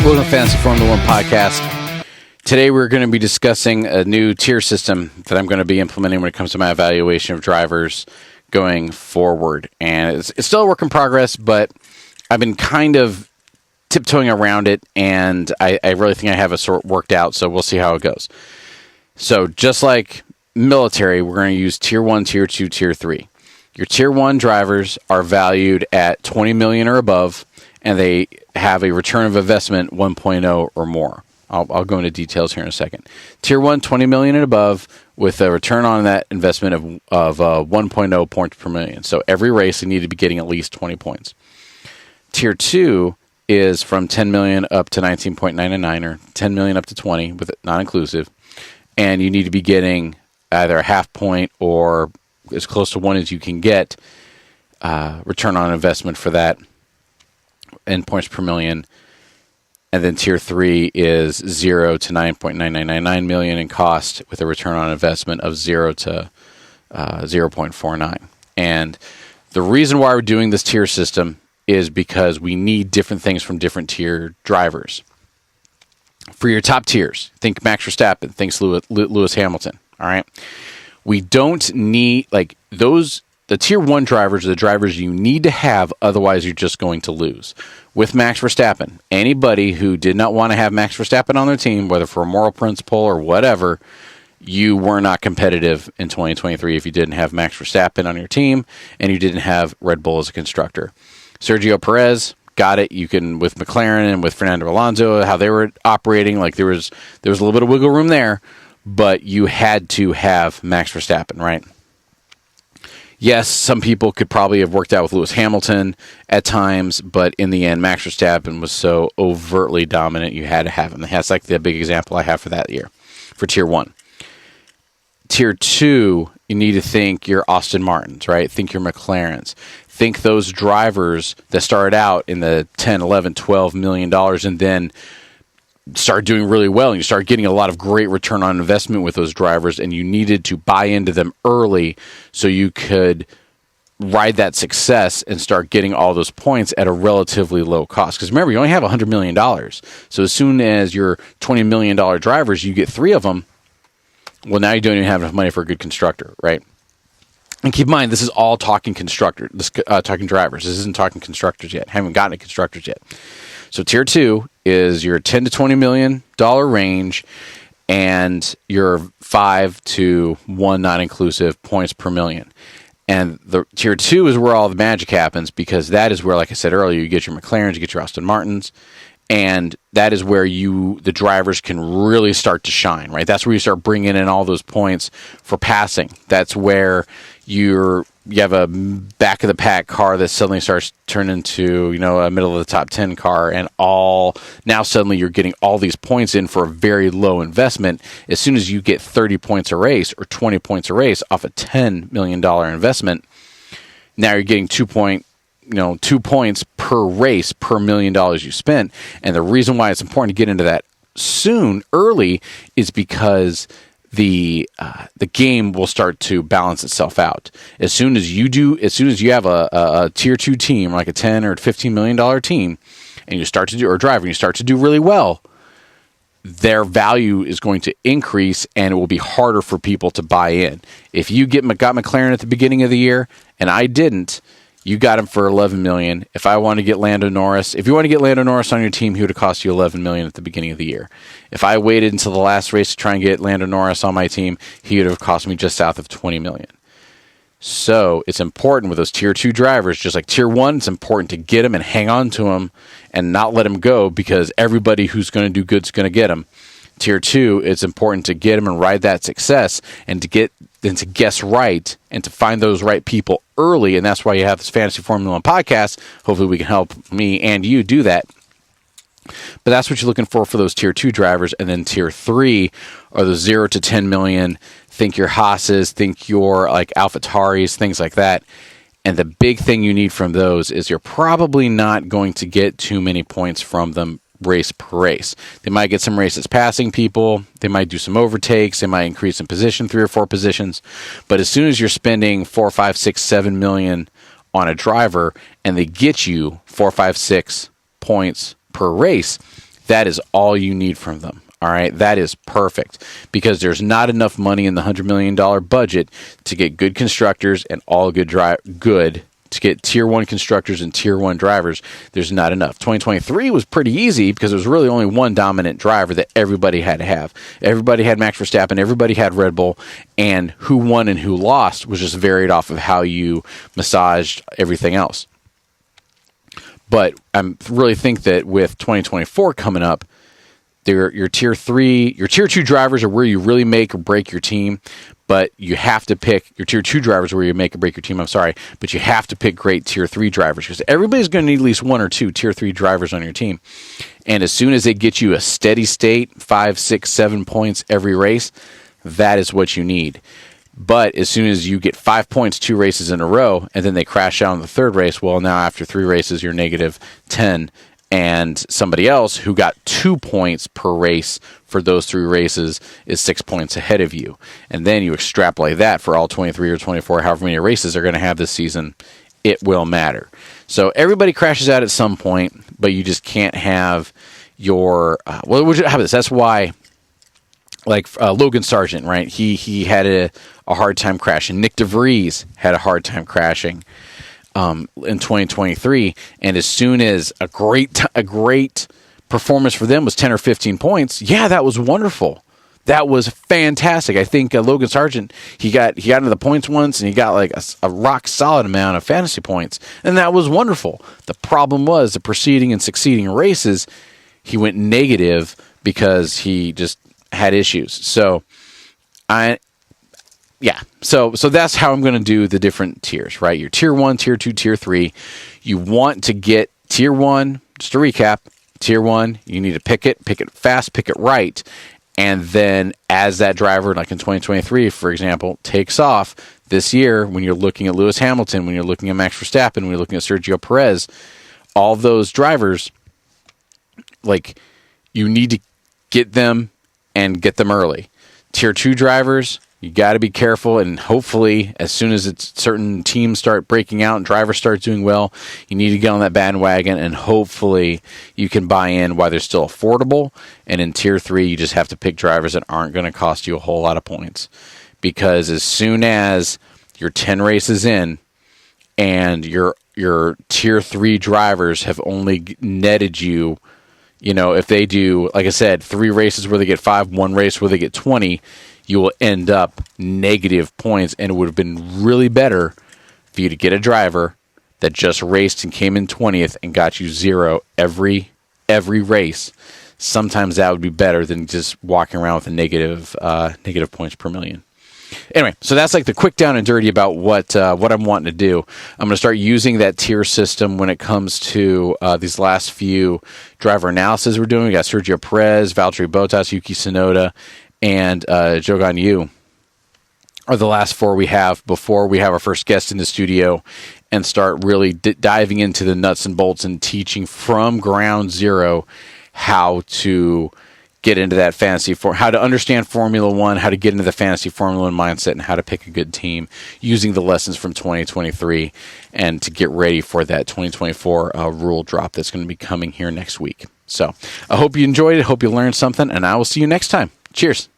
Welcome to Fantasy Formula One podcast. Today we're going to be discussing a new tier system that I'm going to be implementing when it comes to my evaluation of drivers going forward. And it's still a work in progress, but I've been kind of tiptoeing around it, and I really think I have a sort worked out, so we'll see how it goes. So just like military, we're going to use Tier 1, Tier 2, Tier 3. Your Tier 1 drivers are valued at $20 million or above, and they have a return of investment 1.0 or more. I'll go into details here in a second. Tier 1, 20 million and above, with a return on that investment of 1.0 points per million. So every race, you need to be getting at least 20 points. Tier 2 is from 10 million up to 19.99, or 10 million up to 20, with it non-inclusive. And you need to be getting either a half point or as close to 1 as you can get return on investment for that in points per million. And then Tier 3 is 0 to 9.9999 million in cost, with a return on investment of 0 to 0.49. And the reason why we're doing this tier system is because we need different things from different tier drivers. For your top tiers, think Max Verstappen, think Lewis Hamilton, all right? We don't need, like, those. The Tier 1 drivers are the drivers you need to have, otherwise you're just going to lose. With Max Verstappen, anybody who did not want to have Max Verstappen on their team, whether for a moral principle or whatever, you were not competitive in 2023 if you didn't have Max Verstappen on your team and you didn't have Red Bull as a constructor. Sergio Perez, got it. You can, with McLaren and with Fernando Alonso, how they were operating, like there was a little bit of wiggle room there, but you had to have Max Verstappen, right? Yes, some people could probably have worked out with Lewis Hamilton at times, but in the end, Max Verstappen was so overtly dominant, you had to have him. That's like the big example I have for that year, for Tier 1. Tier 2, you need to think your Aston Martins, right? Think your McLarens. Think those drivers that started out in the 10, 11, $12 million and then start doing really well, and you start getting a lot of great return on investment with those drivers, and you needed to buy into them early so you could ride that success and start getting all those points at a relatively low cost. Because remember, you only have $100 million. So as soon as your $20 million drivers, you get 3 of them, well, now you don't even have enough money for a good constructor, right? And keep in mind, this is all talking talking drivers. This isn't talking constructors yet. Haven't gotten to constructors yet. So Tier 2 is your $10 to $20 million range, and your 5 to 1 non-inclusive points per million. And the Tier 2 is where all the magic happens, because that is where, like I said earlier, you get your McLarens, you get your Aston Martins, and that is where the drivers can really start to shine, right? That's where you start bringing in all those points for passing. That's where you have a back of the pack car that suddenly starts turning into, a middle of the top 10 car, and now suddenly you're getting all these points in for a very low investment. As soon as you get 30 points a race or 20 points a race off a $10 million investment, now you're getting 2 points per race per $1 million you spent. And the reason why it's important to get into that early is because the game will start to balance itself out. As soon as you have a Tier 2 team, like a $10 or $15 million team, and you start to do, or driver, and you start to do really well, their value is going to increase, and it will be harder for people to buy in. If you got McLaren at the beginning of the year, and I didn't, you got him for $11 million. If you want to get Lando Norris on your team, he would have cost you $11 million at the beginning of the year. If I waited until the last race to try and get Lando Norris on my team, he would have cost me just south of $20 million. So it's important with those Tier 2 drivers, just like Tier 1, it's important to get them and hang on to them and not let them go, because everybody who's going to do good is going to get them. Tier 2, it's important to get them and ride that success, and to guess right and to find those right people early. And that's why you have this Fantasy Formula One podcast. Hopefully we can help me and you do that. But that's what you're looking for those Tier 2 drivers. And then Tier 3 are the 0 to 10 million. Think your Haas's, think your like AlphaTauris, things like that. And the big thing you need from those is you're probably not going to get too many points from them race per race. They might get some races passing people. They might do some overtakes. They might increase in position 3 or 4 positions. But as soon as you're spending 4, 5, 6, 7 million on a driver and they get you 4, 5, 6 points per race, that is all you need from them. All right, that is perfect because there's not enough money in the $100 million budget to get good constructors and all good to get tier 1 constructors and tier 1 drivers. There's not enough. 2023 was pretty easy because there was really only one dominant driver that everybody had to have. Everybody had Max Verstappen, everybody had Red Bull, and who won and who lost was just varied off of how you massaged everything else. But I really think that with 2024 coming up, your tier 2 drivers are where you really make or break your team, but you have to pick your tier 2 drivers where you make or break your team. But you have to pick great tier 3 drivers because everybody's going to need at least 1 or 2 tier 3 drivers on your team. And as soon as they get you a steady state, 5, 6, 7 points every race, that is what you need. But as soon as you get 5 points 2 races in a row, and then they crash out in the third race, well, now after 3 races, you're negative 10. And somebody else who got 2 points per race for those 3 races is 6 points ahead of you. And then you extrapolate that for all 23 or 24, however many races they're going to have this season, it will matter. So everybody crashes out at some point, but you just can't have your... how about this? That's why, like Logan Sargent, right? He had a hard time crashing. Nick DeVries had a hard time crashing in 2023, and as soon as a great performance for them was 10 or 15 points, yeah, that was wonderful. That was fantastic. I think Logan Sargent, he got into the points once, and he got like a rock solid amount of fantasy points, and that was wonderful. The problem was the preceding and succeeding races, he went negative because he just had issues. So So that's how I'm going to do the different tiers, right? Your tier 1, tier 2, tier 3. You want to get tier 1, just to recap, tier 1, you need to pick it fast, pick it right. And then as that driver, like in 2023, for example, takes off this year, when you're looking at Lewis Hamilton, when you're looking at Max Verstappen, when you're looking at Sergio Perez, all of those drivers, like, you need to get them and get them early. Tier 2 drivers, you got to be careful, and hopefully as soon as certain teams start breaking out and drivers start doing well, you need to get on that bandwagon, and hopefully you can buy in while they're still affordable. And in tier 3, you just have to pick drivers that aren't going to cost you a whole lot of points, because as soon as you're 10 races in and your tier 3 drivers have only netted you, if they do, like I said, 3 races where they get 5, 1 race where they get 20, you will end up negative points, and it would have been really better for you to get a driver that just raced and came in 20th and got you 0 every race. Sometimes that would be better than just walking around with a negative points per million. Anyway, so that's like the quick down and dirty about what I'm wanting to do. I'm going to start using that tier system when it comes to these last few driver analysis we're doing. We got Sergio Perez, Valtteri Bottas, Yuki Tsunoda, and Zhou Guanyu are the last 4 we have before we have our first guest in the studio and start really diving into the nuts and bolts and teaching from ground zero how to get into that fantasy how to understand Formula One, how to get into the fantasy Formula One mindset, and how to pick a good team using the lessons from 2023 and to get ready for that 2024 rule drop that's going to be coming here next week. So I hope you enjoyed it. Hope you learned something, and I will see you next time. Cheers.